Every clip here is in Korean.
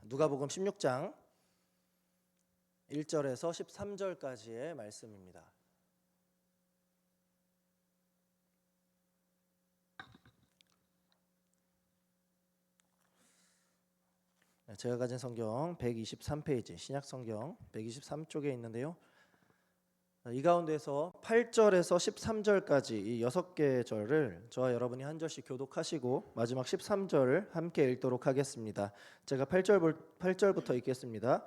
누가복음 16장 1절에서 13절까지의 말씀입니다. 제가 가진 성경 123페이지 신약 성경 123쪽에 있는데요. 이 가운데서 8절에서 13절까지 이 6개의 절을 저와 여러분이 한 절씩 교독하시고 마지막 13절을 함께 읽도록 하겠습니다. 제가 8절부터 읽겠습니다.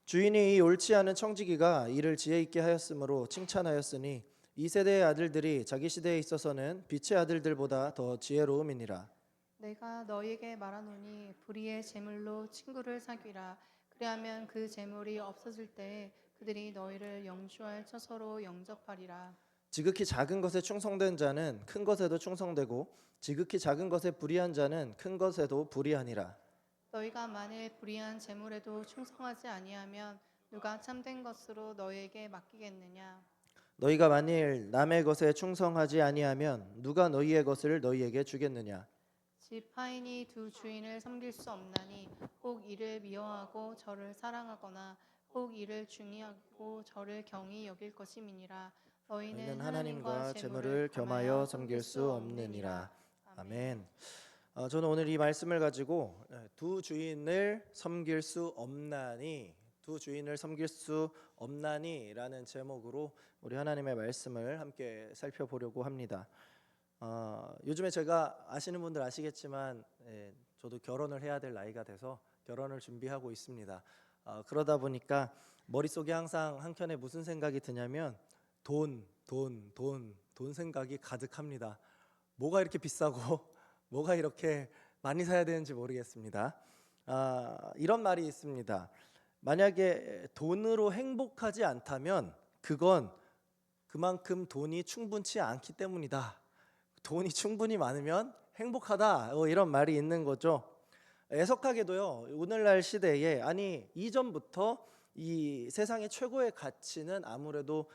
주인이 이 옳지 않은 청지기가 이를 지혜 있게 하였으므로 칭찬하였으니 이 세대의 아들들이 자기 시대에 있어서는 빛의 아들들보다 더 지혜로움이니라. 내가 너희에게 말하노니 불의의 재물로 친구를 사귀라. 그리하면 그 재물이 없어질 때에 그들이 너희를 영주할 처소로 영접하리라. 지극히 작은 것에 충성된 자는 큰 것에도 충성되고 지극히 작은 것에 불의한 자는 큰 것에도 불의하니라. 너희가 만일 불의한 재물에도 충성하지 아니하면 누가 참된 것으로 너희에게 맡기겠느냐. 너희가 만일 남의 것에 충성하지 아니하면 누가 너희의 것을 너희에게 주겠느냐. 집 하인이 두 주인을 섬길 수 없나니 혹 이를 미워하고 저를 사랑하거나 혹 이를 중의하고 저를 경히 여길 것임이니라. 너희는 하나님과 재물을 겸하여 섬길 수 없느니라. 아멘. 저는 오늘 이 말씀을 가지고 두 주인을 섬길 수 없나니, 두 주인을 섬길 수 없나니라는 제목으로 우리 하나님의 말씀을 함께 살펴보려고 합니다. 요즘에 제가 아시는 분들 아시겠지만 저도 결혼을 해야 될 나이가 돼서 결혼을 준비하고 있습니다. 그러다 보니까 머릿속에 항상 한켠에 무슨 생각이 드냐면 돈 생각이 가득합니다. 뭐가 이렇게 비싸고 뭐가 이렇게 많이 사야 되는지 모르겠습니다. 이런 말이 있습니다. 만약에 돈으로 행복하지 않다면 그건 그만큼 돈이 충분치 않기 때문이다. 돈이 충분히 많으면 행복하다, 이런 말이 있는 거죠. 애석하게도요, 오늘날 시대에 이전부터 이 세상의 최고의 가치는 아무래도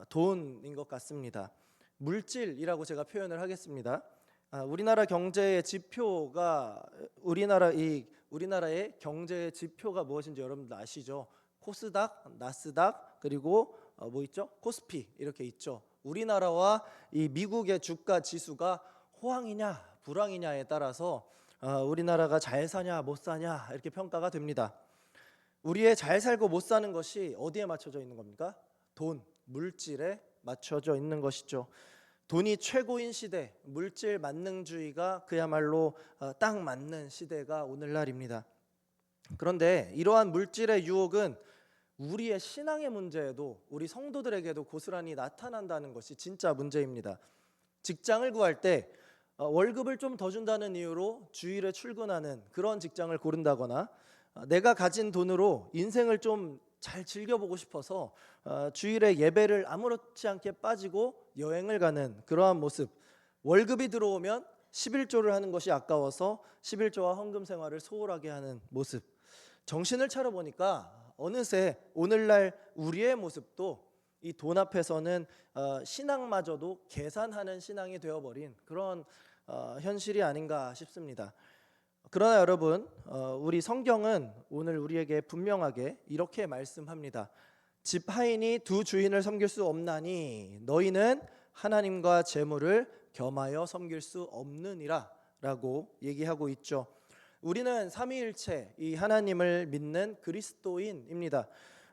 돈인 것 같습니다. 물질이라고 제가 표현을 하겠습니다. 우리나라 경제의 지표가 우리나라의 경제의 지표가 무엇인지 여러분들 아시죠? 코스닥, 나스닥, 그리고 뭐 있죠? 코스피 이렇게 있죠. 우리나라와 이 미국의 주가 지수가 호황이냐 불황이냐에 따라서 우리나라가 잘 사냐 못 사냐 이렇게 평가가 됩니다. 우리의 잘 살고 못 사는 것이 어디에 맞춰져 있는 겁니까? 돈, 물질에 맞춰져 있는 것이죠. 돈이 최고인 시대, 물질 만능주의가 그야말로 딱 맞는 시대가 오늘날입니다. 그런데 이러한 물질의 유혹은 우리의 신앙의 문제에도, 우리 성도들에게도 고스란히 나타난다는 것이 진짜 문제입니다. 직장을 구할 때 월급을 좀 더 준다는 이유로 주일에 출근하는 그런 직장을 고른다거나, 내가 가진 돈으로 인생을 좀 잘 즐겨보고 싶어서 주일에 예배를 아무렇지 않게 빠지고 여행을 가는 그러한 모습, 월급이 들어오면 11조를 하는 것이 아까워서 11조와 헌금 생활을 소홀하게 하는 모습, 정신을 차려보니까 어느새 오늘날 우리의 모습도 이 돈 앞에서는 신앙마저도 계산하는 신앙이 되어버린 그런 현실이 아닌가 싶습니다. 그러나 여러분, 우리 성경은 오늘 우리에게 분명하게 이렇게 말씀합니다. 집 하인이 두 주인을 섬길 수 없나니 너희는 하나님과 재물을 겸하여 섬길 수 없느니라 라고 얘기하고 있죠. 우리는 삼위일체 이 하나님을 믿는 그리스도인입니다.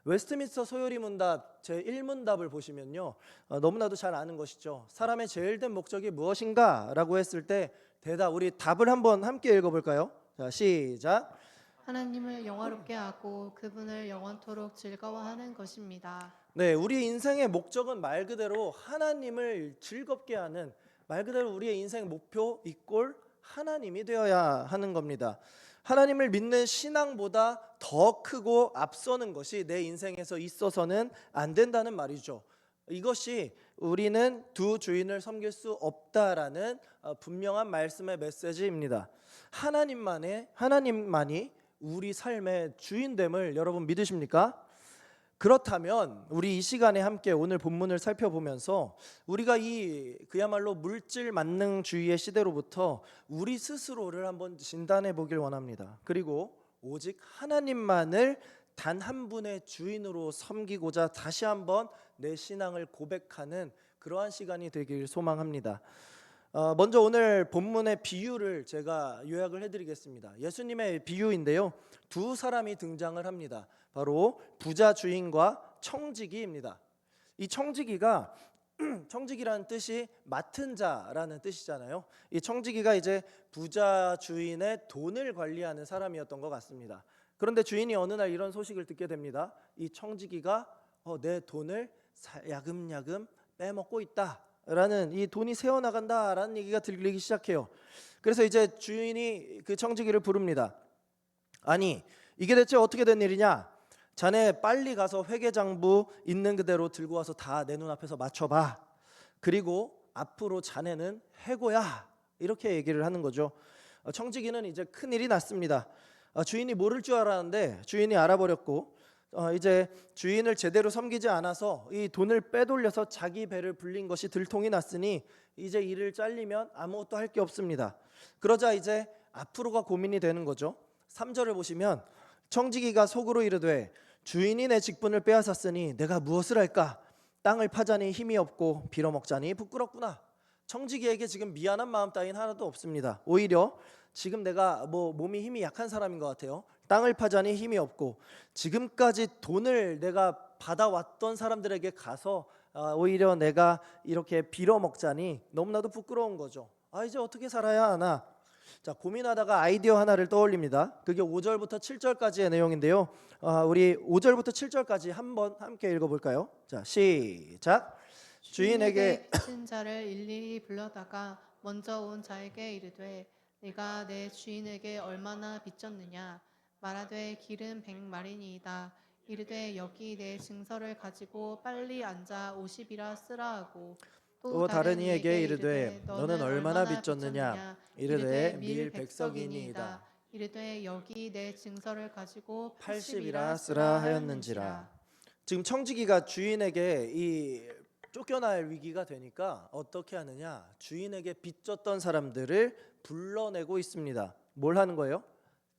웨스트민스터 소요리 문답 제1문답을 보시면요, 너무나도 잘 아는 것이죠. 사람의 제일 된 목적이 무엇인가? 라고 했을 때 우리 답을 한번 함께 읽어볼까요? 자, 시작. 하나님을 영화롭게 하고 그분을 영원토록 즐거워하는 것입니다. 네, 우리 인생의 목적은 말 그대로 하나님을 즐겁게 하는, 말 그대로 우리의 인생 목표 이꼴 하나님이 되어야 하는 겁니다. 하나님을 믿는 신앙보다 더 크고 앞서는 것이 내 인생에서 있어서는 안 된다는 말이죠. 이것이 우리는 두 주인을 섬길 수 없다라는 분명한 말씀의 메시지입니다. 하나님만이 우리 삶의 주인됨을 여러분 믿으십니까? 그렇다면 우리 이 시간에 함께 오늘 본문을 살펴보면서 우리가 이 그야말로 물질 만능주의의 시대로부터 우리 스스로를 한번 진단해 보길 원합니다. 그리고 오직 하나님만을 단 한 분의 주인으로 섬기고자 다시 한번 내 신앙을 고백하는 그러한 시간이 되길 소망합니다. 먼저 오늘 본문의 비유를 제가 요약을 해드리겠습니다. 예수님의 비유인데요, 두 사람이 등장을 합니다. 바로 부자 주인과 청지기입니다. 이 청지기가 청지기라는 뜻이 맡은 자라는 뜻이잖아요. 이 청지기가 이제 부자 주인의 돈을 관리하는 사람이었던 것 같습니다. 그런데 주인이 어느 날 이런 소식을 듣게 됩니다. 이 청지기가 내 돈을 야금야금 빼먹고 있다라는, 이 돈이 새어나간다라는 얘기가 들리기 시작해요. 그래서 이제 주인이 그 청지기를 부릅니다. 아니, 이게 대체 어떻게 된 일이냐? 자네 빨리 가서 회계장부 있는 그대로 들고 와서 다 내 눈앞에서 맞춰봐. 그리고 앞으로 자네는 해고야. 이렇게 얘기를 하는 거죠. 청지기는 이제 큰일이 났습니다. 주인이 모를 줄 알았는데 주인이 알아버렸고, 이제 주인을 제대로 섬기지 않아서 이 돈을 빼돌려서 자기 배를 불린 것이 들통이 났으니 이제 이를 잘리면 아무것도 할 게 없습니다. 그러자 이제 앞으로가 고민이 되는 거죠. 3절을 보시면 청지기가 속으로 이르되 주인이 내 직분을 빼앗았으니 내가 무엇을 할까? 땅을 파자니 힘이 없고 빌어먹자니 부끄럽구나. 청지기에게 지금 미안한 마음 따윈 하나도 없습니다. 오히려 지금 내가 몸이 힘이 약한 사람인 것 같아요. 땅을 파자니 힘이 없고 지금까지 돈을 내가 받아왔던 사람들에게 가서 오히려 내가 이렇게 빌어먹자니 너무나도 부끄러운 거죠. 이제 어떻게 살아야 하나? 자, 고민하다가 아이디어 하나를 떠올립니다. 그게 5절부터 7절까지의 내용인데요. 우리 5절부터 7절까지 한번 함께 읽어볼까요? 자, 시작. 주인에게 빚진 자를 일일이 불러다가 먼저 온 자에게 이르되 네가 내 주인에게 얼마나 빚졌느냐? 말하되 길은 100마리니이다. 이르되 여기 내 증서를 가지고 빨리 앉아 50이라 쓰라 하고, 또 다른 이에게 이르되 너는 얼마나 빚졌느냐? 이르되 밀 100석이니이다. 이르되 여기 내 증서를 가지고 80이라 쓰라 하였는지라. 지금 청지기가 주인에게 이 쫓겨날 위기가 되니까 어떻게 하느냐? 주인에게 빚졌던 사람들을 불러내고 있습니다. 뭘 하는 거예요?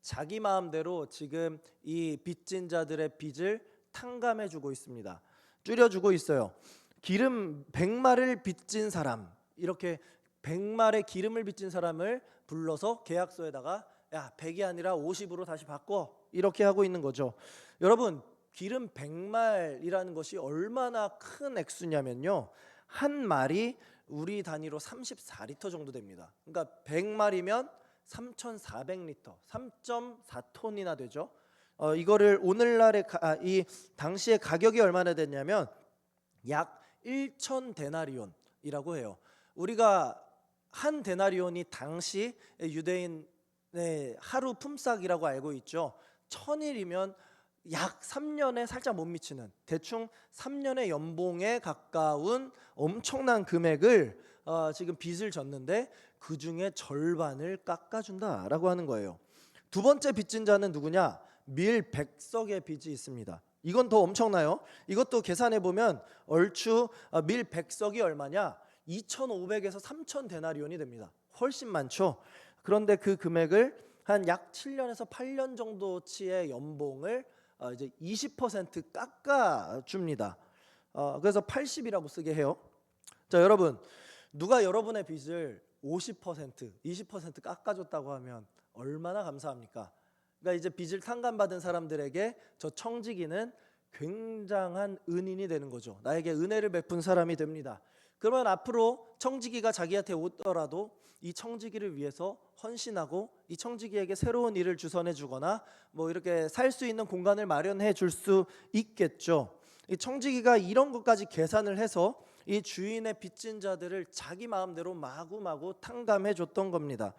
자기 마음대로 지금 이 빚진 자들의 빚을 탕감해주고 있습니다. 줄여주고 있어요. 기름 100마를 빚진 사람, 이렇게 100말의 기름을 빚진 사람을 불러서 계약서에다가 야, 100이 아니라 50으로 다시 바꿔, 이렇게 하고 있는 거죠. 여러분, 기름 100말이라는 것이 얼마나 큰 액수냐면요, 한 말이 우리 단위로 34리터 정도 됩니다. 그러니까 100말이면 3,400리터, 3.4톤이나 되죠. 이거를 오늘날의 이 당시의 가격이 얼마나 됐냐면 약 1,000데나리온이라고 해요. 우리가 한 데나리온이 당시 유대인의 하루 품삯이라고 알고 있죠. 1,000일이면 약 3년에 살짝 못 미치는, 대충 3년의 연봉에 가까운 엄청난 금액을 지금 빚을 졌는데 그 중에 절반을 깎아준다라고 하는 거예요. 두 번째 빚진 자는 누구냐? 밀 100석의 빚이 있습니다. 이건 더 엄청나요. 이것도 계산해 보면 얼추 밀 100석이 얼마냐? 2,500에서 3,000데나리온이 됩니다. 훨씬 많죠. 그런데 그 금액을 한 약 7년에서 8년 정도치의 연봉을 이제 20% 깎아 줍니다. 그래서 80이라고 쓰게 해요. 자, 여러분, 누가 여러분의 빚을 50%, 20% 깎아줬다고 하면 얼마나 감사합니까? 그러니까 이제 빚을 탕감받은 사람들에게 저 청지기는 굉장한 은인이 되는 거죠. 나에게 은혜를 베푼 사람이 됩니다. 그러면 앞으로 청지기가 자기한테 오더라도 이 청지기를 위해서 헌신하고 이 청지기에게 새로운 일을 주선해 주거나 이렇게 살 수 있는 공간을 마련해 줄 수 있겠죠. 이 청지기가 이런 것까지 계산을 해서 이 주인의 빚진 자들을 자기 마음대로 마구마구 탕감해 줬던 겁니다.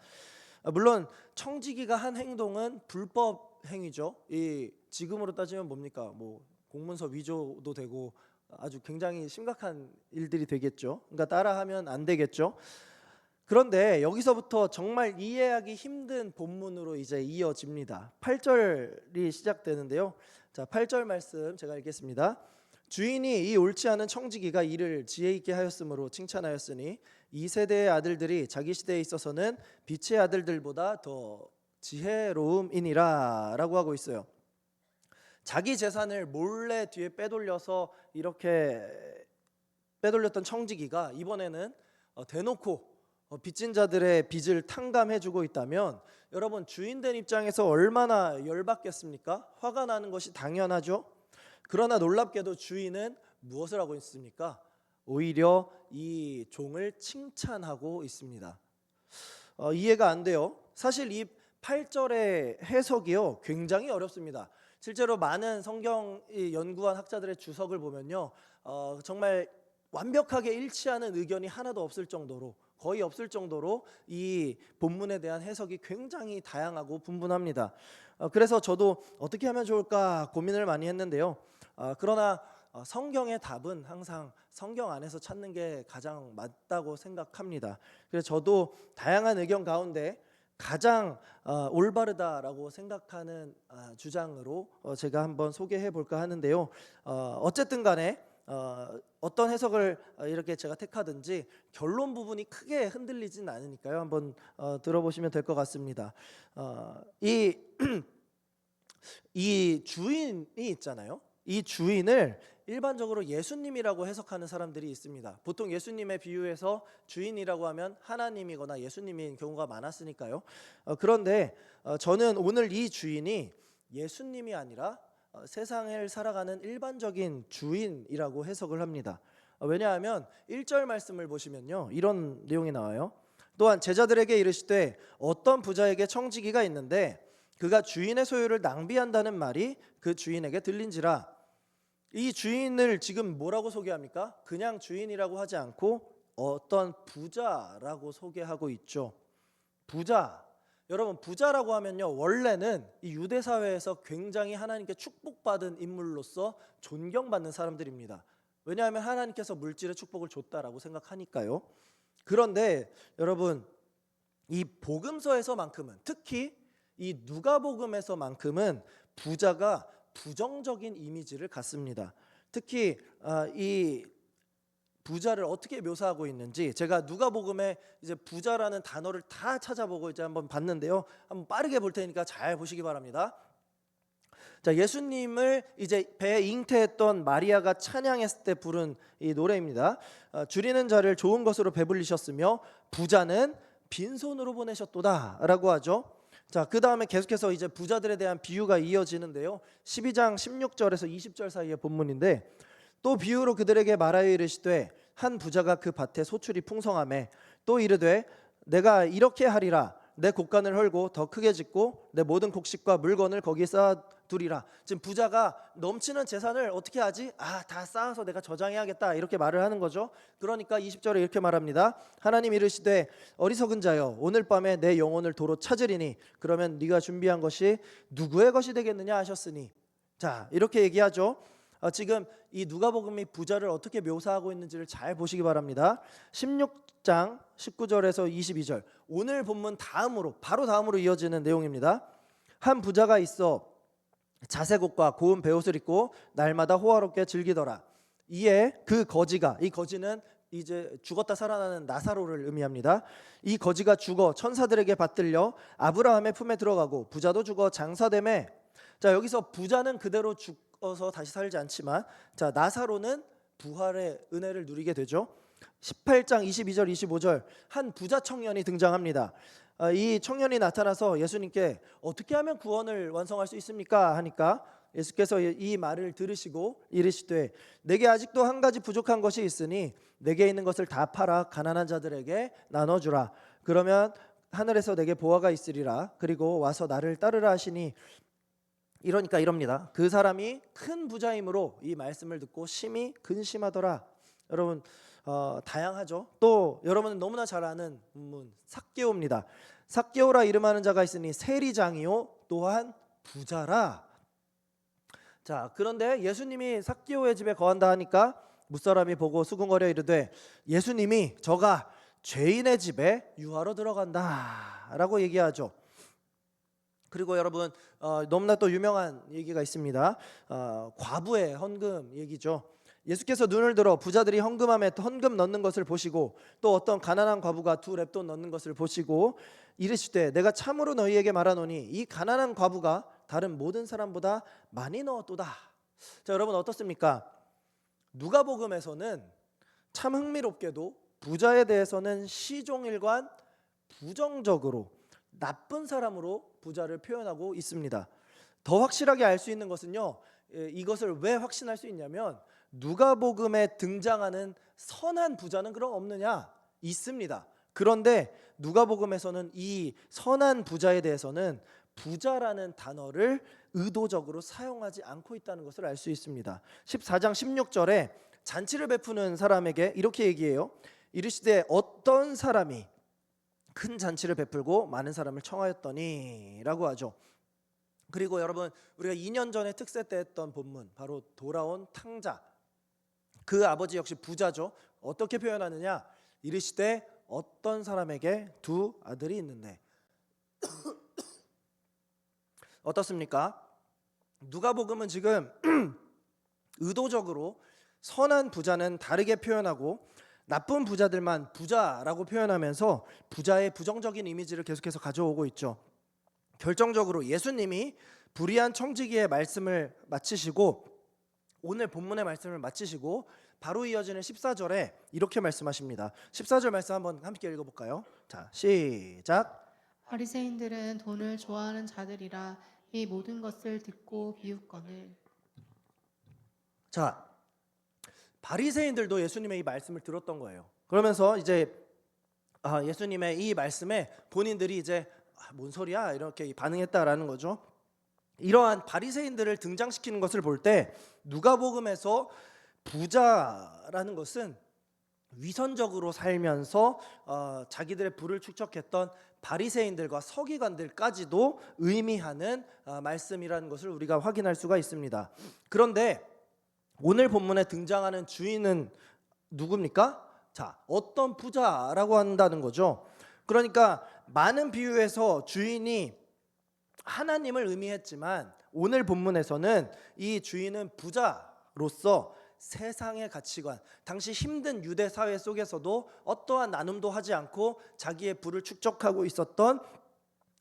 물론 청지기가 한 행동은 불법 행위죠. 이 지금으로 따지면 뭡니까? 공문서 위조도 되고 아주 굉장히 심각한 일들이 되겠죠. 그러니까 따라하면 안 되겠죠. 그런데 여기서부터 정말 이해하기 힘든 본문으로 이제 이어집니다. 8절이 시작되는데요. 자, 8절 말씀 제가 읽겠습니다. 주인이 이 옳지 않은 청지기가 이를 지혜 있게 하였으므로 칭찬하였으니 이 세대의 아들들이 자기 시대에 있어서는 빛의 아들들보다 더 지혜로움이니라라고 하고 있어요. 자기 재산을 몰래 뒤에 빼돌려서 이렇게 빼돌렸던 청지기가 이번에는 대놓고 빚진 자들의 빚을 탕감해주고 있다면 여러분 주인된 입장에서 얼마나 열받겠습니까? 화가 나는 것이 당연하죠. 그러나 놀랍게도 주인은 무엇을 하고 있습니까? 오히려 이 종을 칭찬하고 있습니다. 이해가 안 돼요. 사실 이 8절의 해석이요 굉장히 어렵습니다. 실제로 많은 성경 연구한 학자들의 주석을 보면요 정말 완벽하게 일치하는 의견이 하나도 없을 정도로 거의 없을 정도로 이 본문에 대한 해석이 굉장히 다양하고 분분합니다. 그래서 저도 어떻게 하면 좋을까 고민을 많이 했는데요. 그러나 성경의 답은 항상 성경 안에서 찾는 게 가장 맞다고 생각합니다. 그래서 저도 다양한 의견 가운데 가장 올바르다라고 생각하는 주장으로 제가 한번 소개해 볼까 하는데요. 어쨌든 간에 어떤 해석을 이렇게 제가 택하든지 결론 부분이 크게 흔들리진 않으니까요. 한번 들어보시면 될 것 같습니다. 이 주인이 있잖아요. 이 주인을 일반적으로 예수님이라고 해석하는 사람들이 있습니다. 보통 예수님의 비유에서 주인이라고 하면 하나님이거나 예수님인 경우가 많았으니까요. 그런데 저는 오늘 이 주인이 예수님이 아니라 세상을 살아가는 일반적인 주인이라고 해석을 합니다. 왜냐하면 1절 말씀을 보시면요 이런 내용이 나와요. 또한 제자들에게 이르시되 어떤 부자에게 청지기가 있는데 그가 주인의 소유를 낭비한다는 말이 그 주인에게 들린지라. 이 주인을 지금 뭐라고 소개합니까? 그냥 주인이라고 하지 않고 어떤 부자라고 소개하고 있죠. 부자. 여러분 부자라고 하면요 원래는 이 유대 사회에서 굉장히 하나님께 축복받은 인물로서 존경받는 사람들입니다. 왜냐하면 하나님께서 물질의 축복을 줬다라고 생각하니까요. 그런데 여러분 이 복음서에서만큼은 특히 이 누가복음에서만큼은 부자가 부정적인 이미지를 갖습니다. 특히 이 부자를 어떻게 묘사하고 있는지 제가 누가복음에 이제 부자라는 단어를 다 찾아보고 이제 한번 봤는데요. 한번 빠르게 볼 테니까 잘 보시기 바랍니다. 자, 예수님을 이제 배에 잉태했던 마리아가 찬양했을 때 부른 이 노래입니다. 줄이는 자를 좋은 것으로 배불리셨으며 부자는 빈손으로 보내셨도다라고 하죠. 자, 그 다음에 계속해서 이제 부자들에 대한 비유가 이어지는데요. 12장 16절에서 20절 사이의 본문인데 또 비유로 그들에게 말하여 이르시되 한 부자가 그 밭에 소출이 풍성하매 또 이르되 내가 이렇게 하리라 내 곡간을 헐고 더 크게 짓고 내 모든 곡식과 물건을 거기에 쌓아두리라. 지금 부자가 넘치는 재산을 어떻게 하지? 다 쌓아서 내가 저장해야겠다 이렇게 말을 하는 거죠. 그러니까 20절에 이렇게 말합니다. 하나님 이르시되 어리석은 자여 오늘 밤에 내 영혼을 도로 찾으리니 그러면 네가 준비한 것이 누구의 것이 되겠느냐 하셨으니. 자, 이렇게 얘기하죠. 지금 이 누가복음이 부자를 어떻게 묘사하고 있는지를 잘 보시기 바랍니다. 16장 19절에서 22절 오늘 본문 바로 다음으로 이어지는 내용입니다. 한 부자가 있어 자색옷과 고운 베옷을 입고 날마다 호화롭게 즐기더라. 이에 그 거지가, 이 거지는 이제 죽었다 살아나는 나사로를 의미합니다. 이 거지가 죽어 천사들에게 받들려 아브라함의 품에 들어가고 부자도 죽어 장사되매. 자, 여기서 부자는 그대로 죽어서 다시 살지 않지만 자, 나사로는 부활의 은혜를 누리게 되죠. 18장 22절 25절 한 부자 청년이 등장합니다. 이 청년이 나타나서 예수님께 어떻게 하면 구원을 완성할 수 있습니까? 하니까 예수께서 이 말을 들으시고 이르시되 내게 아직도 한 가지 부족한 것이 있으니 내게 있는 것을 다 팔아 가난한 자들에게 나눠주라. 그러면 하늘에서 내게 보화가 있으리라. 그리고 와서 나를 따르라 하시니. 이러니까 이럽니다. 그 사람이 큰 부자이므로 이 말씀을 듣고 심히 근심하더라. 여러분 다양하죠. 또 여러분은 너무나 잘 아는 본문 삭개오입니다. 삭개오라 이름하는 자가 있으니 세리장이요 또한 부자라. 자, 그런데 예수님이 삭개오의 집에 거한다 하니까 무사람이 보고 수군거려 이르되 예수님이 저가 죄인의 집에 유하러 들어간다 라고 얘기하죠. 그리고 여러분 너무나 또 유명한 얘기가 있습니다. 과부의 헌금 얘기죠. 예수께서 눈을 들어 부자들이 헌금함에 헌금 넣는 것을 보시고 또 어떤 가난한 과부가 2렙돈 넣는 것을 보시고 이르시되 내가 참으로 너희에게 말하노니 이 가난한 과부가 다른 모든 사람보다 많이 넣었도다. 자, 여러분 어떻습니까? 누가복음에서는 참 흥미롭게도 부자에 대해서는 시종일관 부정적으로 나쁜 사람으로 부자를 표현하고 있습니다. 더 확실하게 알 수 있는 것은요, 이것을 왜 확신할 수 있냐면 누가복음에 등장하는 선한 부자는 그럼 없느냐? 있습니다. 그런데 누가복음에서는 이 선한 부자에 대해서는 부자라는 단어를 의도적으로 사용하지 않고 있다는 것을 알 수 있습니다. 14장 16절에 잔치를 베푸는 사람에게 이렇게 얘기해요. 이르시되 어떤 사람이 큰 잔치를 베풀고 많은 사람을 청하였더니 라고 하죠. 그리고 여러분, 우리가 2년 전에 특세 때 했던 본문, 바로 돌아온 탕자, 그 아버지 역시 부자죠. 어떻게 표현하느냐? 이르시되 어떤 사람에게 2 아들이 있는데. 어떻습니까? 누가복음은 지금 의도적으로 선한 부자는 다르게 표현하고 나쁜 부자들만 부자라고 표현하면서 부자의 부정적인 이미지를 계속해서 가져오고 있죠. 결정적으로 예수님이 불의한 청지기의 말씀을 마치시고 오늘 본문의 말씀을 마치시고 바로 이어지는 14절에 이렇게 말씀하십니다. 14절 말씀 한번 함께 읽어볼까요? 자, 시작. 바리새인들은 돈을 좋아하는 자들이라 이 모든 것을 듣고 비웃거늘. 자, 바리새인들도 예수님의 이 말씀을 들었던 거예요. 그러면서 이제 예수님의 이 말씀에 본인들이 이제 뭔 소리야 이렇게 반응했다라는 거죠. 이러한 바리새인들을 등장시키는 것을 볼 때 누가복음에서 부자라는 것은 위선적으로 살면서 자기들의 부를 축적했던 바리새인들과 서기관들까지도 의미하는 말씀이라는 것을 우리가 확인할 수가 있습니다. 그런데 오늘 본문에 등장하는 주인은 누굽니까? 자, 어떤 부자라고 한다는 거죠. 그러니까 많은 비유에서 주인이 하나님을 의미했지만 오늘 본문에서는 이 주인은 부자로서 세상의 가치관, 당시 힘든 유대 사회 속에서도 어떠한 나눔도 하지 않고 자기의 부를 축적하고 있었던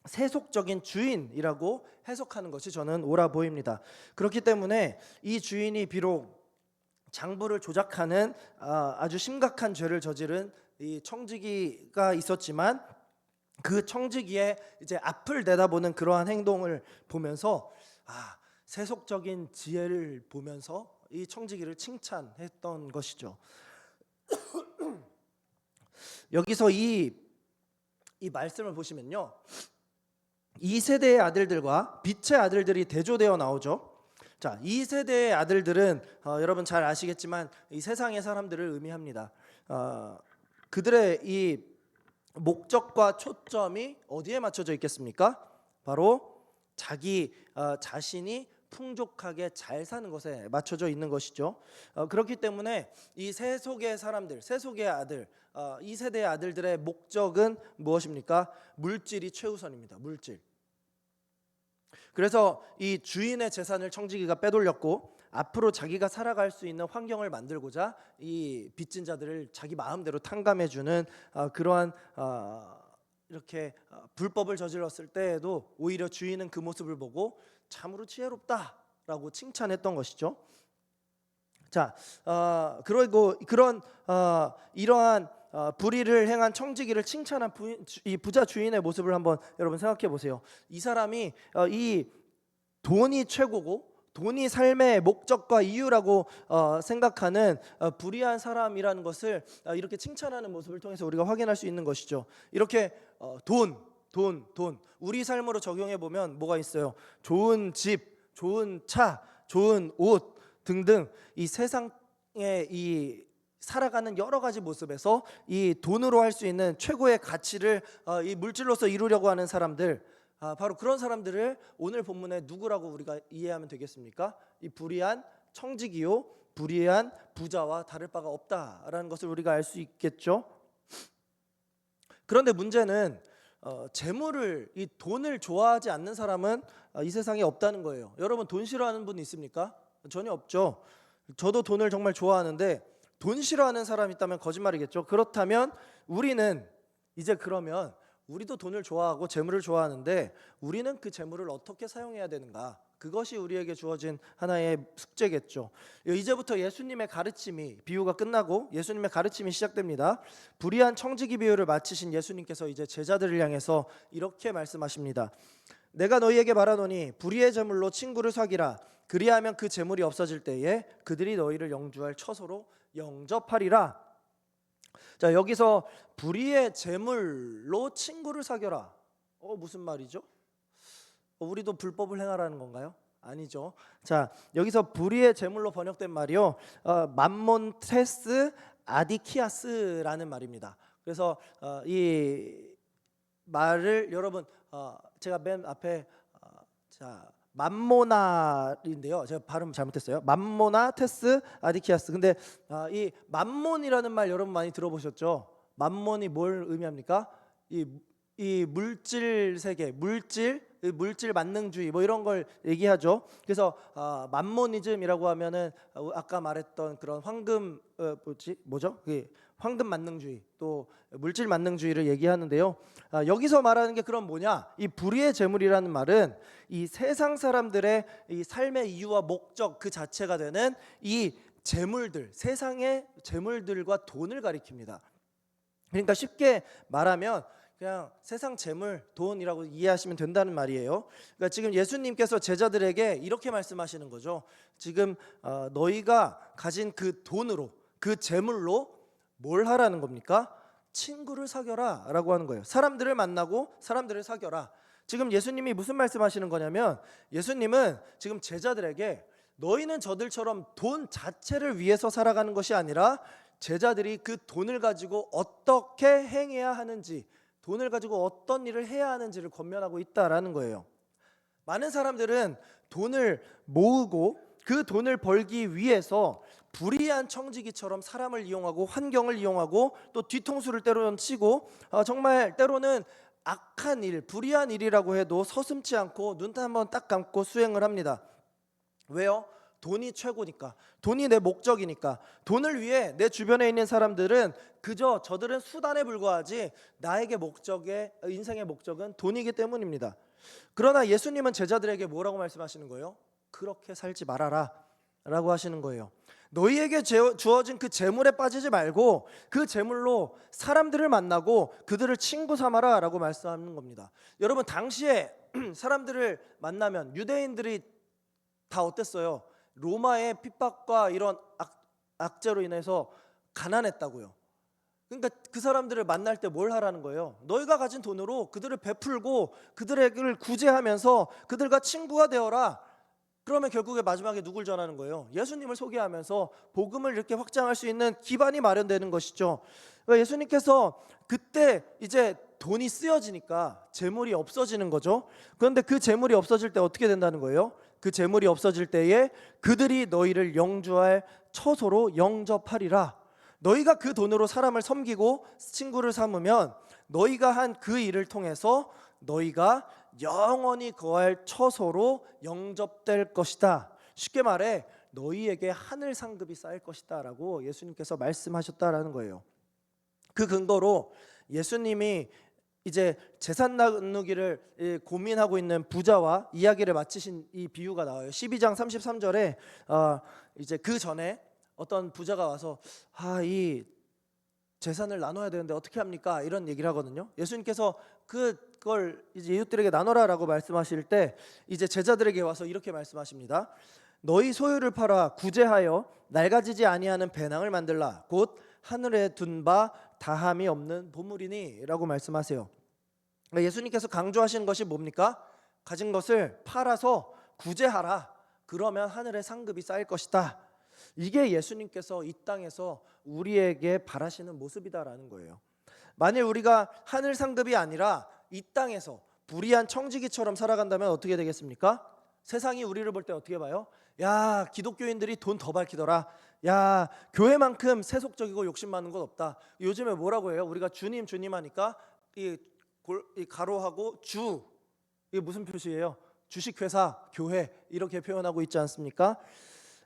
세속적인 주인이라고 해석하는 것이 저는 옳아 보입니다. 그렇기 때문에 이 주인이 비록 장부를 조작하는 아주 심각한 죄를 저지른 이 청지기가 있었지만 그 청지기의 이제 앞을 내다보는 그러한 행동을 보면서 세속적인 지혜를 보면서 이 청지기를 칭찬했던 것이죠. 여기서 이 말씀을 보시면요, 이 세대의 아들들과 빛의 아들들이 대조되어 나오죠. 자, 이 세대의 아들들은 여러분 잘 아시겠지만 이 세상의 사람들을 의미합니다. 그들의 이 목적과 초점이 어디에 맞춰져 있겠습니까? 바로 자기 자신이 풍족하게 잘 사는 것에 맞춰져 있는 것이죠. 그렇기 때문에 이 세속의 사람들, 세속의 아들, 이 세대의 아들들의 목적은 무엇입니까? 물질이 최우선입니다. 물질. 그래서 이 주인의 재산을 청지기가 빼돌렸고 앞으로 자기가 살아갈 수 있는 환경을 만들고자 이 빚진 자들을 자기 마음대로 탕감해주는 그러한 이렇게 불법을 저질렀을 때에도 오히려 주인은 그 모습을 보고 참으로 지혜롭다라고 칭찬했던 것이죠. 자, 그리고 그런 이러한 불의를 행한 청지기를 칭찬한 이 부자 주인의 모습을 한번 여러분 생각해 보세요. 이 사람이 이 돈이 최고고 돈이 삶의 목적과 이유라고 생각하는 불의한 사람이라는 것을 이렇게 칭찬하는 모습을 통해서 우리가 확인할 수 있는 것이죠. 이렇게 돈 우리 삶으로 적용해 보면 뭐가 있어요? 좋은 집, 좋은 차, 좋은 옷 등등 이 세상의 이 살아가는 여러 가지 모습에서 이 돈으로 할 수 있는 최고의 가치를 이 물질로서 이루려고 하는 사람들, 바로 그런 사람들을 오늘 본문에 누구라고 우리가 이해하면 되겠습니까? 이 불의한 청지기요, 불의한 부자와 다를 바가 없다라는 것을 우리가 알 수 있겠죠. 그런데 문제는 재물을, 이 돈을 좋아하지 않는 사람은 이 세상에 없다는 거예요. 여러분 돈 싫어하는 분 있습니까? 전혀 없죠. 저도 돈을 정말 좋아하는데 돈 싫어하는 사람이 있다면 거짓말이겠죠. 그렇다면 우리는 이제 그러면 우리도 돈을 좋아하고 재물을 좋아하는데 우리는 그 재물을 어떻게 사용해야 되는가? 그것이 우리에게 주어진 하나의 숙제겠죠. 이제부터 예수님의 가르침이 비유가 끝나고 예수님의 가르침이 시작됩니다. 불의한 청지기 비유를 마치신 예수님께서 이제 제자들을 향해서 이렇게 말씀하십니다. 내가 너희에게 말하노니 불의의 재물로 친구를 사귀라. 그리하면 그 재물이 없어질 때에 그들이 너희를 영주할 처소로 영접하리라. 자, 여기서 불의의 재물로 친구를 사겨라. 무슨 말이죠? 우리도 불법을 행하라는 건가요? 아니죠. 자, 여기서 불의의 재물로 번역된 말이요, 맘몬테스 아디키아스라는 말입니다. 그래서 이 말을 여러분 제가 맨 앞에 자 맘모나인데요. 제가 발음 잘못했어요. 맘모나 테스 아디키아스. 근데 이 맘몬이라는 말 여러분 많이 들어보셨죠? 맘몬이 뭘 의미합니까? 이 물질 세계, 물질 만능주의 뭐 이런 걸 얘기하죠. 그래서 맘모니즘이라고 하면은 아까 말했던 그런 황금 뭐죠? 황금 만능주의 또 물질 만능주의를 얘기하는데요. 여기서 말하는 게 그럼 뭐냐? 이 불의의 재물이라는 말은 이 세상 사람들의 이 삶의 이유와 목적 그 자체가 되는 이 재물들, 세상의 재물들과 돈을 가리킵니다. 그러니까 쉽게 말하면 그냥 세상 재물, 돈이라고 이해하시면 된다는 말이에요. 그러니까 지금 예수님께서 제자들에게 이렇게 말씀하시는 거죠. 지금 너희가 가진 그 돈으로, 그 재물로 뭘 하라는 겁니까? 친구를 사겨라 라고 하는 거예요. 사람들을 만나고 사람들을 사겨라. 지금 예수님이 무슨 말씀하시는 거냐면 예수님은 지금 제자들에게 너희는 저들처럼 돈 자체를 위해서 살아가는 것이 아니라 제자들이 그 돈을 가지고 어떻게 행해야 하는지, 돈을 가지고 어떤 일을 해야 하는지를 권면하고 있다라는 거예요. 많은 사람들은 돈을 모으고 그 돈을 벌기 위해서 불의한 청지기처럼 사람을 이용하고 환경을 이용하고 또 뒤통수를 때로는 치고 정말 때로는 악한 일, 불의한 일이라고 해도 서슴지 않고 눈 한번 딱 감고 수행을 합니다. 왜요? 돈이 최고니까, 돈이 내 목적이니까. 돈을 위해 내 주변에 있는 사람들은 그저 저들은 수단에 불과하지 나에게 인생의 목적은 돈이기 때문입니다. 그러나 예수님은 제자들에게 뭐라고 말씀하시는 거예요? 그렇게 살지 말아라 라고 하시는 거예요. 너희에게 주어진 그 재물에 빠지지 말고 그 재물로 사람들을 만나고 그들을 친구 삼아라 라고 말씀하는 겁니다. 여러분, 당시에 사람들을 만나면 유대인들이 다 어땠어요? 로마의 핍박과 이런 악재로 인해서 가난했다고요. 그러니까 그 사람들을 만날 때 뭘 하라는 거예요? 너희가 가진 돈으로 그들을 베풀고 그들을 구제하면서 그들과 친구가 되어라. 그러면 결국에 마지막에 누굴 전하는 거예요? 예수님을 소개하면서 복음을 이렇게 확장할 수 있는 기반이 마련되는 것이죠. 그러니까 예수님께서 그때 이제 돈이 쓰여지니까 재물이 없어지는 거죠. 그런데 그 재물이 없어질 때 어떻게 된다는 거예요? 그 재물이 없어질 때에 그들이 너희를 영주할 처소로 영접하리라. 너희가 그 돈으로 사람을 섬기고 친구를 삼으면 너희가 한 그 일을 통해서 너희가 영원히 거할 처소로 영접될 것이다. 쉽게 말해 너희에게 하늘 상급이 쌓일 것이다 라고 예수님께서 말씀하셨다라는 거예요. 그 근거로 예수님이 이제 재산 나누기를 고민하고 있는 부자와 이야기를 마치신 이 비유가 나와요. 12장 33절에 이제 그 전에 어떤 부자가 와서 이 재산을 나눠야 되는데 어떻게 합니까? 이런 얘기를 하거든요. 예수님께서 그걸 이제 이웃들에게 나눠라라고 말씀하실 때 이제 제자들에게 와서 이렇게 말씀하십니다. 너희 소유를 팔아 구제하여 낡아지지 아니하는 배낭을 만들라. 곧 하늘에 둔 바 다함이 없는 보물이니라고 말씀하세요. 예수님께서 강조하시는 것이 뭡니까? 가진 것을 팔아서 구제하라. 그러면 하늘에 상급이 쌓일 것이다. 이게 예수님께서 이 땅에서 우리에게 바라시는 모습이다라는 거예요. 만일 우리가 하늘 상급이 아니라 이 땅에서 불의한 청지기처럼 살아간다면 어떻게 되겠습니까? 세상이 우리를 볼 때 어떻게 봐요? 야, 기독교인들이 돈 더 밝히더라. 야, 교회만큼 세속적이고 욕심 많은 것 없다. 요즘에 뭐라고 해요? 우리가 주님 하니까 이 가로하고 주, 이게 무슨 표시예요? 주식회사, 교회 이렇게 표현하고 있지 않습니까?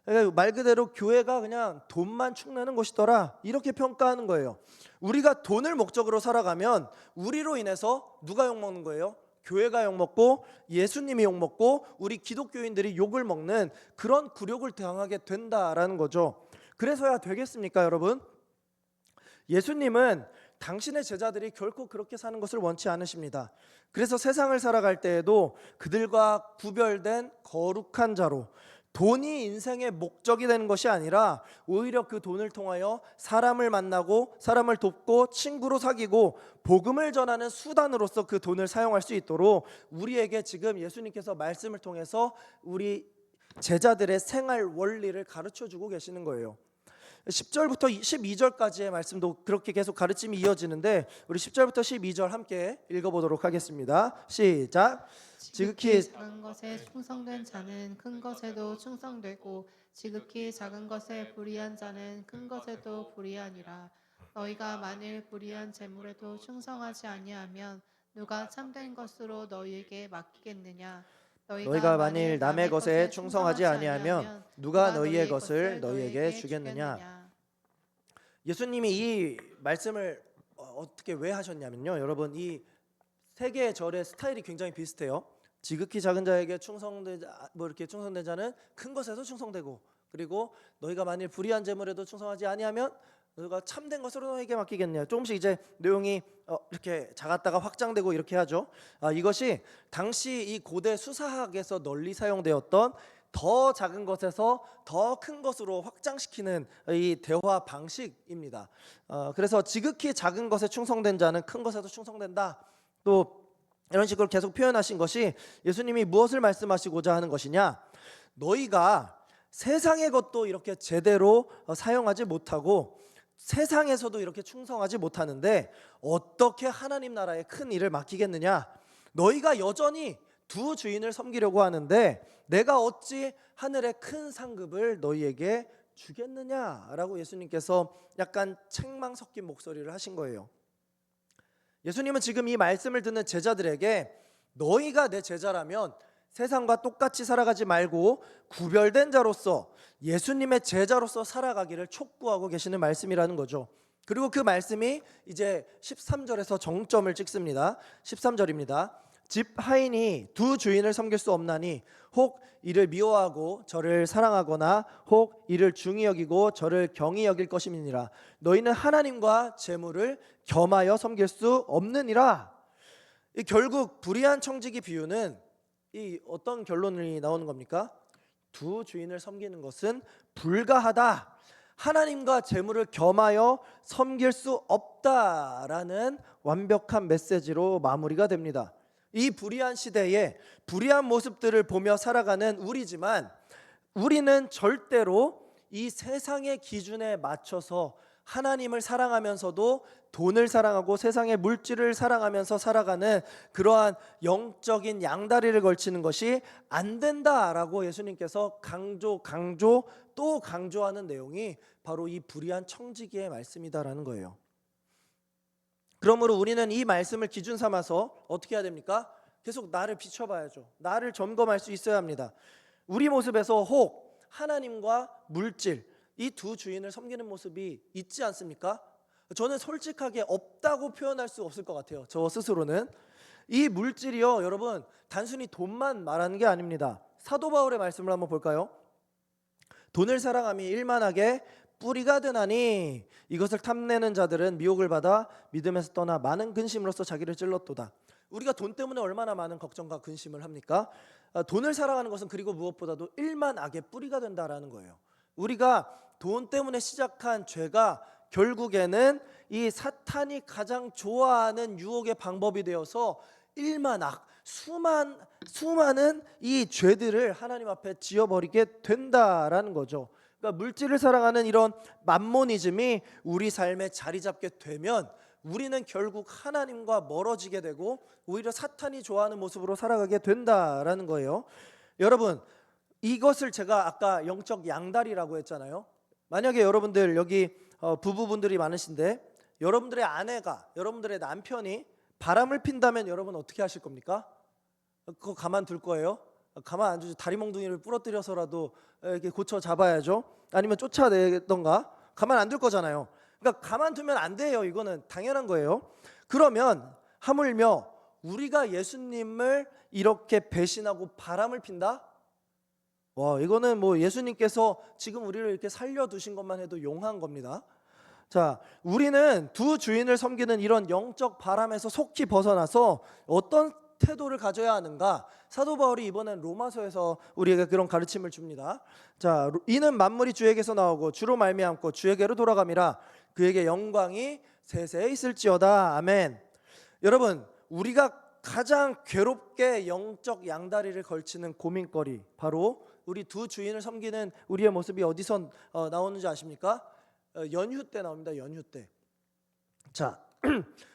그러니까 말 그대로 교회가 그냥 돈만 축내는 곳이더라, 이렇게 평가하는 거예요. 우리가 돈을 목적으로 살아가면 우리로 인해서 누가 욕먹는 거예요? 교회가 욕먹고 예수님이 욕먹고 우리 기독교인들이 욕을 먹는 그런 굴욕을 당하게 된다라는 거죠. 그래서야 되겠습니까, 여러분? 예수님은 당신의 제자들이 결코 그렇게 사는 것을 원치 않으십니다. 그래서 세상을 살아갈 때에도 그들과 구별된 거룩한 자로, 돈이 인생의 목적이 되는 것이 아니라 오히려 그 돈을 통하여 사람을 만나고 사람을 돕고 친구로 사귀고 복음을 전하는 수단으로서 그 돈을 사용할 수 있도록 우리에게 지금 예수님께서 말씀을 통해서 우리 제자들의 생활 원리를 가르쳐 주고 계시는 거예요. 10절부터 12절까지의 말씀도 그렇게 계속 가르침이 이어지는데, 우리 10절부터 12절 함께 읽어보도록 하겠습니다. 시작. 지극히 작은 것에 충성된 자는 큰 것에도 충성되고 지극히 작은 것에 불의한 자는 큰 것에도 불의하니라. 너희가 만일 불의한 재물에도 충성하지 아니하면 누가 참된 것으로 너희에게 맡기겠느냐. 너희가 만일 남의 것에 충성하지 아니하면 누가 너희의 것을 너희에게 주겠느냐. 예수님이 이 말씀을 어떻게 왜 하셨냐면요, 여러분, 이 세 개의 절의 스타일이 굉장히 비슷해요. 지극히 작은 자에게 충성된 이렇게 충성된 자는 큰 것에도 충성되고, 그리고 너희가 만일 불의한 재물에도 충성하지 아니하면 너희가 참된 것으로 너희에게 맡기겠냐. 조금씩 이제 내용이 이렇게 작았다가 확장되고 이렇게 하죠. 이것이 당시 이 고대 수사학에서 널리 사용되었던 더 작은 것에서 더 큰 것으로 확장시키는 이 대화 방식입니다. 그래서 지극히 작은 것에 충성된 자는 큰 것에도 충성된다. 또 이런 식으로 계속 표현하신 것이 예수님이 무엇을 말씀하시고자 하는 것이냐. 너희가 세상의 것도 이렇게 제대로 사용하지 못하고 세상에서도 이렇게 충성하지 못하는데 어떻게 하나님 나라의 큰 일을 맡기겠느냐. 너희가 여전히 두 주인을 섬기려고 하는데 내가 어찌 하늘의 큰 상급을 너희에게 주겠느냐라고 예수님께서 약간 책망 섞인 목소리를 하신 거예요. 예수님은 지금 이 말씀을 듣는 제자들에게 너희가 내 제자라면 세상과 똑같이 살아가지 말고 구별된 자로서 예수님의 제자로서 살아가기를 촉구하고 계시는 말씀이라는 거죠. 그리고 그 말씀이 이제 13절에서 정점을 찍습니다. 13절입니다. 집 하인이 두 주인을 섬길 수 없나니 혹 이를 미워하고 저를 사랑하거나 혹 이를 중히 여기고 저를 경히 여길 것임이니라. 너희는 하나님과 재물을 겸하여 섬길 수 없느니라. 결국 불의한 청지기 비유는 이 어떤 결론이 나오는 겁니까? 두 주인을 섬기는 것은 불가하다. 하나님과 재물을 겸하여 섬길 수 없다라는 완벽한 메시지로 마무리가 됩니다. 이 불의한 시대에 불의한 모습들을 보며 살아가는 우리지만 우리는 절대로 이 세상의 기준에 맞춰서 하나님을 사랑하면서도 돈을 사랑하고 세상의 물질을 사랑하면서 살아가는 그러한 영적인 양다리를 걸치는 것이 안 된다라고 예수님께서 강조 또 강조하는 내용이 바로 이 불의한 청지기의 말씀이다라는 거예요. 그러므로 우리는 이 말씀을 기준 삼아서 어떻게 해야 됩니까? 계속 나를 비춰봐야죠. 나를 점검할 수 있어야 합니다. 우리 모습에서 혹 하나님과 물질 이 두 주인을 섬기는 모습이 있지 않습니까? 저는 솔직하게 없다고 표현할 수 없을 것 같아요. 저 스스로는. 이 물질이요, 여러분, 단순히 돈만 말하는 게 아닙니다. 사도 바울의 말씀을 한번 볼까요? 돈을 사랑함이 일만하게 뿌리가 되나니 이것을 탐내는 자들은 미혹을 받아 믿음에서 떠나 많은 근심으로써 자기를 찔렀도다. 우리가 돈 때문에 얼마나 많은 걱정과 근심을 합니까? 돈을 사랑하는 것은 그리고 무엇보다도 일만 악의 뿌리가 된다라는 거예요. 우리가 돈 때문에 시작한 죄가 결국에는 이 사탄이 가장 좋아하는 유혹의 방법이 되어서 일만 악, 수많은 이 죄들을 하나님 앞에 지어버리게 된다라는 거죠. 그러니까 물질을 사랑하는 이런 맘모니즘이 우리 삶에 자리 잡게 되면 우리는 결국 하나님과 멀어지게 되고 오히려 사탄이 좋아하는 모습으로 살아가게 된다라는 거예요. 여러분, 이것을 제가 아까 영적 양다리라고 했잖아요. 만약에 여러분들 여기 부부분들이 많으신데 여러분들의 아내가, 여러분들의 남편이 바람을 핀다면 여러분 어떻게 하실 겁니까? 그거 가만 둘 거예요? 가만 안 두죠. 다리 몽둥이를 부러뜨려서라도 이렇게 고쳐 잡아야죠. 아니면 쫓아내던가. 가만 안 둘 거잖아요. 그러니까 가만 두면 안 돼요. 이거는 당연한 거예요. 그러면 하물며 우리가 예수님을 이렇게 배신하고 바람을 핀다? 와, 이거는 뭐 예수님께서 지금 우리를 이렇게 살려두신 것만 해도 용한 겁니다. 자, 우리는 두 주인을 섬기는 이런 영적 바람에서 속히 벗어나서 어떤 태도를 가져야 하는가? 사도 바울이 이번엔 로마서에서 우리에게 그런 가르침을 줍니다. 자, 이는 만물이 주에게서 나오고 주로 말미암고 주에게로 돌아감이라. 그에게 영광이 세세에 있을지어다. 아멘. 여러분, 우리가 가장 괴롭게 영적 양다리를 걸치는 고민거리, 바로 우리 두 주인을 섬기는 우리의 모습이 어디서 나오는지 아십니까? 연휴 때 나옵니다. 연휴 때. 자,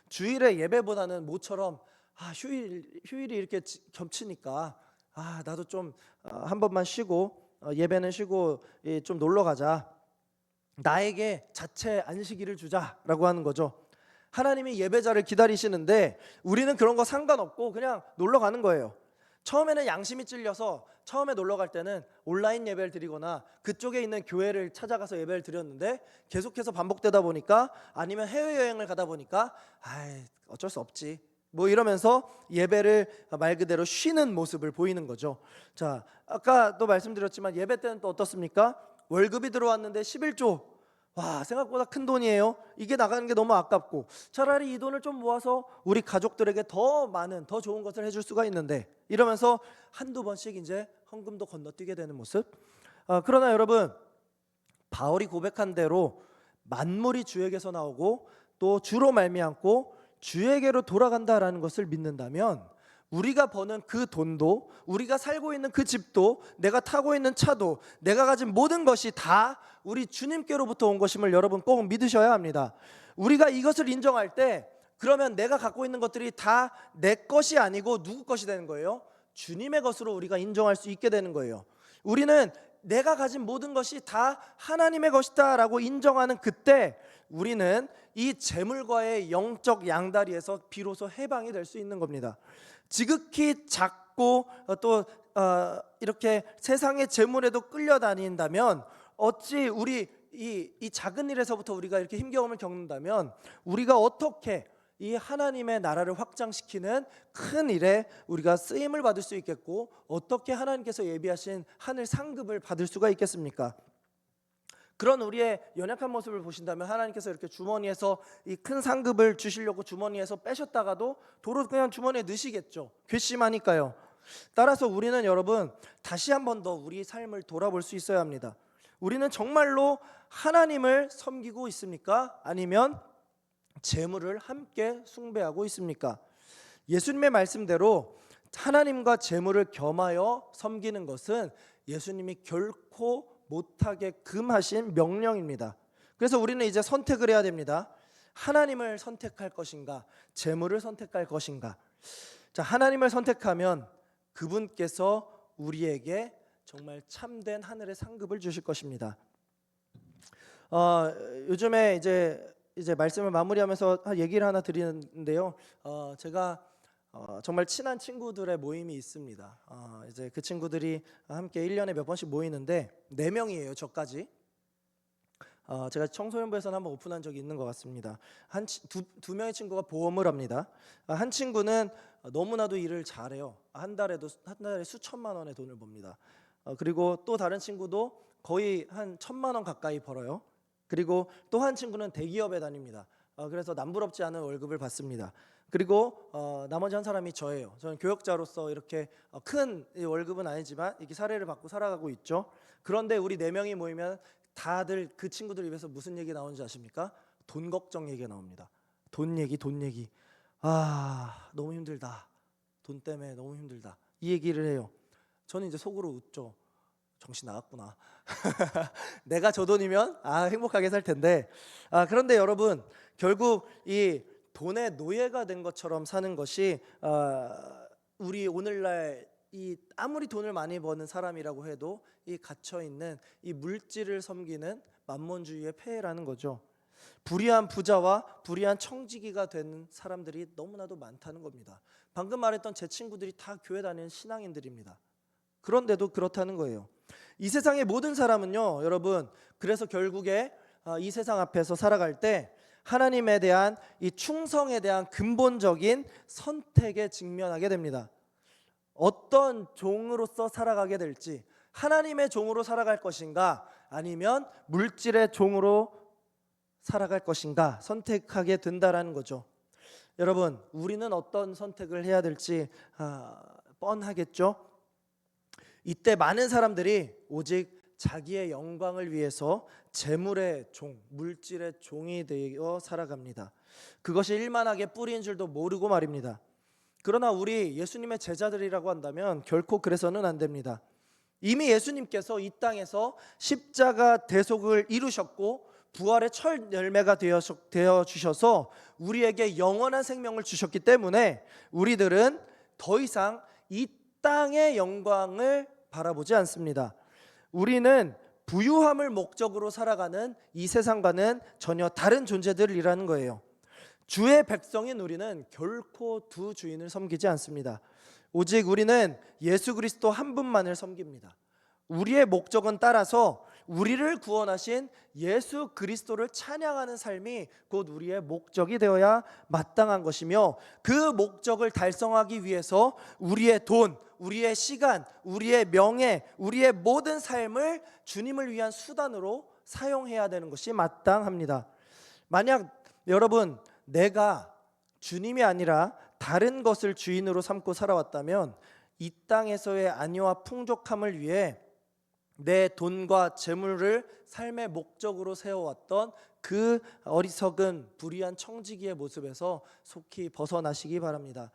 주일의 예배보다는 모처럼 휴일이 이렇게 겹치니까 나도 좀 한 번만 쉬고 예배는 쉬고 좀 놀러 가자. 나에게 자체 안식일을 주자라고 하는 거죠. 하나님이 예배자를 기다리시는데 우리는 그런 거 상관없고 그냥 놀러 가는 거예요. 처음에는 양심이 찔려서 처음에 놀러 갈 때는 온라인 예배를 드리거나 그쪽에 있는 교회를 찾아가서 예배를 드렸는데 계속해서 반복되다 보니까, 아니면 해외여행을 가다 보니까 어쩔 수 없지 뭐 이러면서 예배를 말 그대로 쉬는 모습을 보이는 거죠. 자, 아까도 말씀드렸지만 예배 때는 또 어떻습니까? 월급이 들어왔는데 11조, 와, 생각보다 큰 돈이에요. 이게 나가는 게 너무 아깝고, 차라리 이 돈을 좀 모아서 우리 가족들에게 더 많은, 더 좋은 것을 해줄 수가 있는데, 이러면서 한두 번씩 이제 헌금도 건너뛰게 되는 모습. 그러나 여러분, 바울이 고백한 대로 만물이 주에게서 나오고 또 주로 말미암고 주에게로 돌아간다라는 것을 믿는다면, 우리가 버는 그 돈도, 우리가 살고 있는 그 집도, 내가 타고 있는 차도, 내가 가진 모든 것이 다 우리 주님께로부터 온 것임을 여러분 꼭 믿으셔야 합니다. 우리가 이것을 인정할 때, 그러면 내가 갖고 있는 것들이 다 내 것이 아니고 누구 것이 되는 거예요? 주님의 것으로 우리가 인정할 수 있게 되는 거예요. 우리는 내가 가진 모든 것이 다 하나님의 것이다 라고 인정하는 그때, 우리는 이 재물과의 영적 양다리에서 비로소 해방이 될 수 있는 겁니다. 지극히 작고 또 이렇게 세상의 재물에도 끌려다닌다면, 어찌 우리 이 작은 일에서부터 우리가 이렇게 힘겨움을 겪는다면, 우리가 어떻게 이 하나님의 나라를 확장시키는 큰 일에 우리가 쓰임을 받을 수 있겠고, 어떻게 하나님께서 예비하신 하늘 상급을 받을 수가 있겠습니까? 그런 우리의 연약한 모습을 보신다면, 하나님께서 이렇게 주머니에서 이 큰 상급을 주시려고 주머니에서 빼셨다가도 도로 그냥 주머니에 넣으시겠죠. 괘씸하니까요. 따라서 우리는 여러분, 다시 한 번 더 우리 삶을 돌아볼 수 있어야 합니다. 우리는 정말로 하나님을 섬기고 있습니까? 아니면 재물을 함께 숭배하고 있습니까? 예수님의 말씀대로 하나님과 재물을 겸하여 섬기는 것은 예수님이 결코 못하게 금하신 명령입니다. 그래서 우리는 이제 선택을 해야 됩니다. 하나님을 선택할 것인가, 재물을 선택할 것인가. 자, 하나님을 선택하면 그분께서 우리에게 정말 참된 하늘의 상급을 주실 것입니다. 요즘에 이제 말씀을 마무리하면서 얘기를 하나 드리는데요. 제가 정말 친한 친구들의 모임이 있습니다. 이제 그 친구들이 함께 1년에 몇 번씩 모이는데 4명이에요, 저까지. 제가 청소년부에서는 한번 오픈한 적이 있는 것 같습니다. 두 명의 친구가 보험을 합니다. 한 친구는 너무나도 일을 잘해요. 한 달에 수천만 원의 돈을 법니다. 그리고 또 다른 친구도 거의 한 1,000만 원 가까이 벌어요. 그리고 또 한 친구는 대기업에 다닙니다. 그래서 남부럽지 않은 월급을 받습니다. 그리고 나머지 한 사람이 저예요. 저는 교역자로서 이렇게 큰 월급은 아니지만 이렇게 사례를 받고 살아가고 있죠. 그런데 우리 4명이 모이면 다들 그 친구들 입에서 무슨 얘기 나오는지 아십니까? 돈 걱정 얘기가 나옵니다. 돈 얘기. 너무 힘들다. 돈 때문에 너무 힘들다. 이 얘기를 해요. 저는 이제 속으로 웃죠. 정신 나갔구나. 내가 저 돈이면 행복하게 살 텐데. 그런데 여러분, 결국 이 돈의 노예가 된 것처럼 사는 것이 우리 오늘날 이 아무리 돈을 많이 버는 사람이라고 해도 이 갇혀 있는 이 물질을 섬기는 만몬주의의 폐해라는 거죠. 불의한 부자와 불의한 청지기가 되는 사람들이 너무나도 많다는 겁니다. 방금 말했던 제 친구들이 다 교회 다니는 신앙인들입니다. 그런데도 그렇다는 거예요. 이 세상의 모든 사람은요, 여러분, 그래서 결국에 이 세상 앞에서 살아갈 때 하나님에 대한 이 충성에 대한 근본적인 선택에 직면하게 됩니다. 어떤 종으로서 살아가게 될지, 하나님의 종으로 살아갈 것인가 아니면 물질의 종으로 살아갈 것인가 선택하게 된다라는 거죠. 여러분, 우리는 어떤 선택을 해야 될지 뻔하겠죠. 이때 많은 사람들이 오직 자기의 영광을 위해서 재물의 종, 물질의 종이 되어 살아갑니다. 그것이 일만하게 뿌리인 줄도 모르고 말입니다. 그러나 우리 예수님의 제자들이라고 한다면 결코 그래서는 안 됩니다. 이미 예수님께서 이 땅에서 십자가 대속을 이루셨고 부활의 첫 열매가 되어 주셔서 우리에게 영원한 생명을 주셨기 때문에 우리들은 더 이상 이 땅의 영광을 바라보지 않습니다. 우리는 부유함을 목적으로 살아가는 이 세상과는 전혀 다른 존재들이라는 거예요. 주의 백성인 우리는 결코 두 주인을 섬기지 않습니다. 오직 우리는 예수 그리스도 한 분만을 섬깁니다. 우리의 목적은 따라서 우리를 구원하신 예수 그리스도를 찬양하는 삶이 곧 우리의 목적이 되어야 마땅한 것이며, 그 목적을 달성하기 위해서 우리의 돈, 우리의 시간, 우리의 명예, 우리의 모든 삶을 주님을 위한 수단으로 사용해야 되는 것이 마땅합니다. 만약 여러분, 내가 주님이 아니라 다른 것을 주인으로 삼고 살아왔다면 이 땅에서의 안위와 풍족함을 위해 내 돈과 재물을 삶의 목적으로 세워왔던 그 어리석은 불의한 청지기의 모습에서 속히 벗어나시기 바랍니다.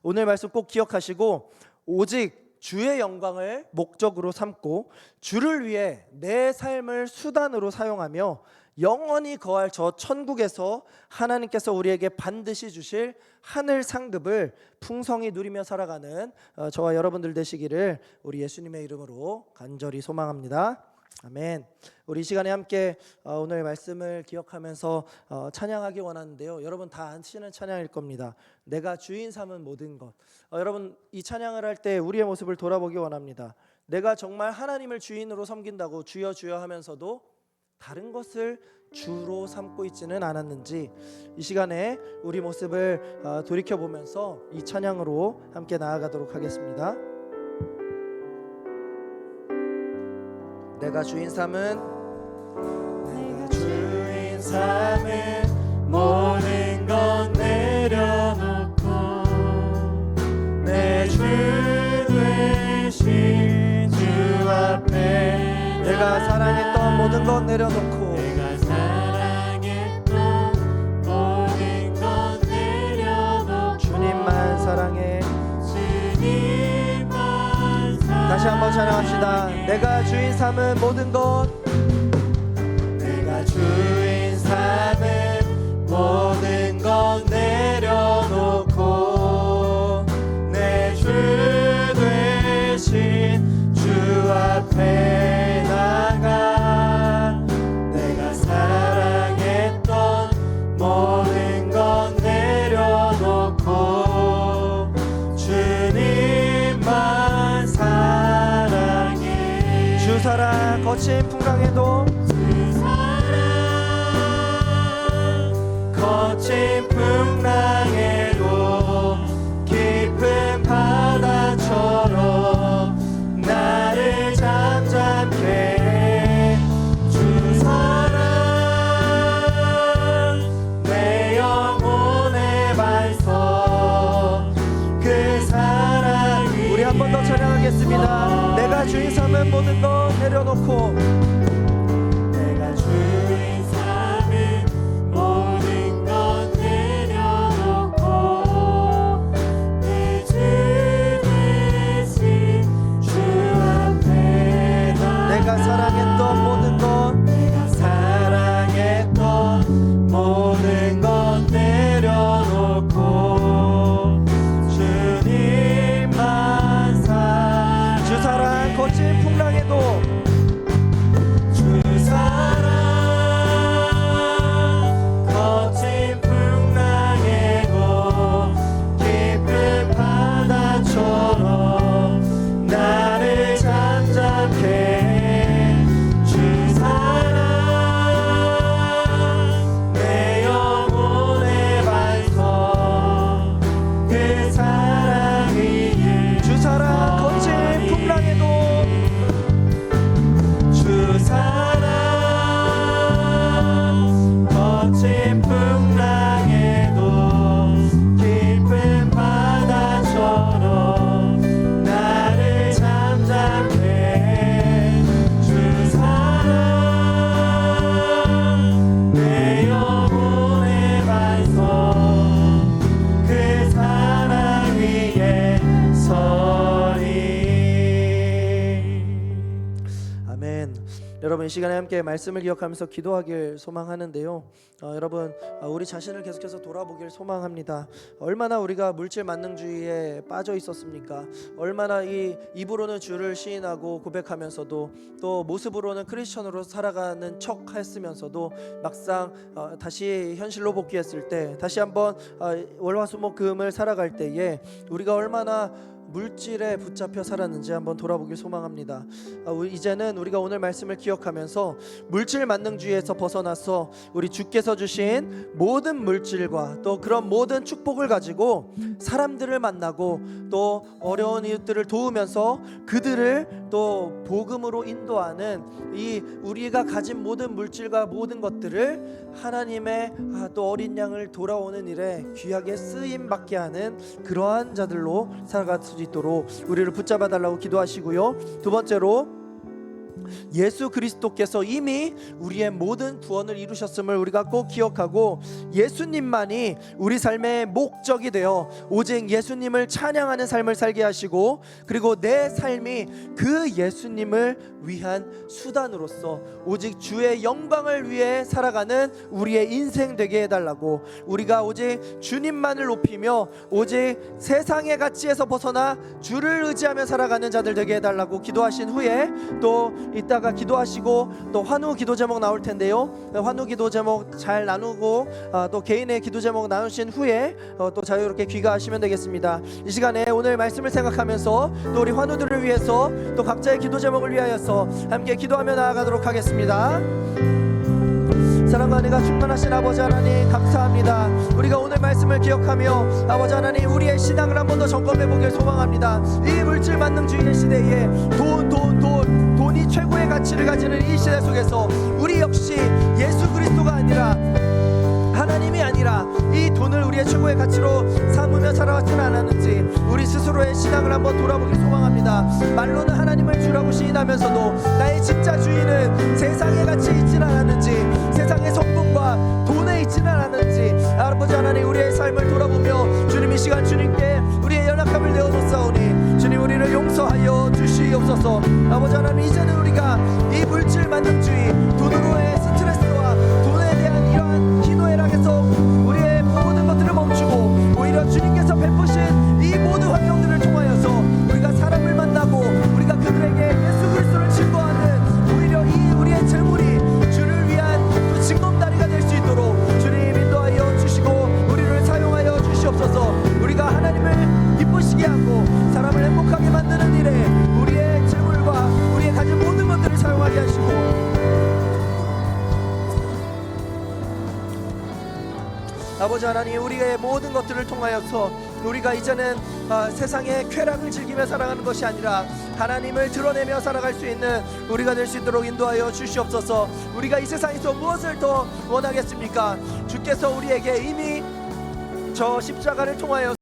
오늘 말씀 꼭 기억하시고 오직 주의 영광을 목적으로 삼고 주를 위해 내 삶을 수단으로 사용하며 영원히 거할 저 천국에서 하나님께서 우리에게 반드시 주실 하늘 상급을 풍성히 누리며 살아가는 저와 여러분들 되시기를 우리 예수님의 이름으로 간절히 소망합니다. 아멘. 우리 이 시간에 함께 오늘 말씀을 기억하면서 찬양하기 원하는데요. 여러분 다 아시는 찬양일 겁니다. 내가 주인 삼은 모든 것. 여러분 이 찬양을 할 때 우리의 모습을 돌아보기 원합니다. 내가 정말 하나님을 주인으로 섬긴다고 주여 주여 하면서도 다른 것을 주로 삼고 있지는 않았는지 이 시간에 우리 모습을 돌이켜보면서 이 찬양으로 함께 나아가도록 하겠습니다. 내가 주인 삼은 모든 건 내려놓고 내 주 되신 주 앞에 내가 사랑했던 모든 것 내려놓고 내가 사랑했던 모든 것 내려놓고 주님만 사랑해. 주님만 사랑해. 다시 한번 찬양합시다. 내가 주인 삼은 모든 것, 내가 주인 삼은 모든 것 내려놓고 내 주 되신 주 앞에 나가 내가 사랑했던 모든 것 내려놓고 주님만 사랑해. 주 사랑 거친 풍랑에도 거친 풍랑에도 깊은 바다처럼 나를 잠잠케 해. 주 사랑 내 영혼의 반석 그 사랑이 우리 한 번 더 찬양하겠습니다. 내가 주인 삼은 모든 것 내려놓고 내가 주인 삼은 모든 것 내려놓고 내 주 되신 주 앞에 내가 사랑했던 모든 것 내가 사랑했던 모든 것 내려놓고 주님만 주 사랑 거친 풍랑에도 아멘. 여러분 이 시간에 함께 말씀을 기억하면서 기도하길 소망하는데요. 여러분 우리 자신을 계속해서 돌아보길 소망합니다. 얼마나 우리가 물질 만능주의에 빠져 있었습니까? 얼마나 이 입으로는 주를 시인하고 고백하면서도 또 모습으로는 크리스천으로 살아가는 척 했으면서도 막상 다시 현실로 복귀했을 때 다시 한번 월화수목금을 살아갈 때에 우리가 얼마나 물질에 붙잡혀 살았는지 한번 돌아보길 소망합니다. 이제는 우리가 오늘 말씀을 기억하면서 물질 만능주의에서 벗어나서 우리 주께서 주신 모든 물질과 또 그런 모든 축복을 가지고 사람들을 만나고 또 어려운 이웃들을 도우면서 그들을 또 복음으로 인도하는 이 우리가 가진 모든 물질과 모든 것들을 하나님의 또 어린 양을 돌아오는 일에 귀하게 쓰임 받게 하는 그러한 자들로 살아갈 수 있도록 우리를 붙잡아 달라고 기도하시고요. 두 번째로 예수 그리스도께서 이미 우리의 모든 구원을 이루셨음을 우리가 꼭 기억하고 예수님만이 우리 삶의 목적이 되어 오직 예수님을 찬양하는 삶을 살게 하시고 그리고 내 삶이 그 예수님을 위한 수단으로서 오직 주의 영광을 위해 살아가는 우리의 인생 되게 해달라고 우리가 오직 주님만을 높이며 오직 세상의 가치에서 벗어나 주를 의지하며 살아가는 자들 되게 해달라고 기도하신 후에 또 이따가 기도하시고 또 환우 기도 제목 나올 텐데요. 환우 기도 제목 잘 나누고 또 개인의 기도 제목 나누신 후에 또 자유롭게 귀가하시면 되겠습니다. 이 시간에 오늘 말씀을 생각하면서 또 우리 환우들을 위해서 또 각자의 기도 제목을 위하여서 함께 기도하며 나아가도록 하겠습니다. 사랑과 은혜가 충만하신 아버지 하나님 감사합니다. 우리가 오늘 말씀을 기억하며 아버지 하나님 우리의 신앙을 한 번 더 점검해 보길 소망합니다. 이 물질 만능주의의 시대에 돈이 최고의 가치를 가지는 이 시대 속에서 우리 역시 예수 그리스도가 아니라 하나님이 아니라 이 돈을 우리의 최고의 가치로 삼으며 살아왔지는 않았는지 우리 스스로의 신앙을 한번 돌아보길 소망합니다. 말로는 하나님을 주라고 시인하면서도 나의 진짜 주인은 세상의 가치에 있지는 않았는지 세상의 성공과 돈에 있지는 않았는지 아버지 하나님 우리의 삶을 돌아보며 주님 이 시간 주님께 우리의 연약함을 내어놓사오니 주님 우리를 용서하여 주시옵소서. 아버지 하나님 이제는 우리가 이 물질 만능주의 돈으로의 스트레스와 돈에 대한 이러한 희노애락에서 우리의 모든 것들을 멈추고 오히려 주님께서 베푸신 이 모든 환경들을 통하여서 우리가 사람을 만나고 우리가 그들에게 예수 그리스도를 증거하는 오히려 이 우리의 재물이 주를 위한 또 징검다리가 될 수 있도록 주님 인도하여 주시고 우리를 사용하여 주시옵소서. 우리가 하나님을 기쁘시게 하고 사람을 행복하게 만드는 일에 우리의 재물과 우리의 가진 모든 것들을 사용하게 하시고 아버지 하나님 우리의 모든 것들을 통하여서 우리가 이제는 세상의 쾌락을 즐기며 살아가는 것이 아니라 하나님을 드러내며 살아갈 수 있는 우리가 될 수 있도록 인도하여 주시옵소서. 우리가 이 세상에서 무엇을 더 원하겠습니까? 주께서 우리에게 이미 저 십자가를 통하여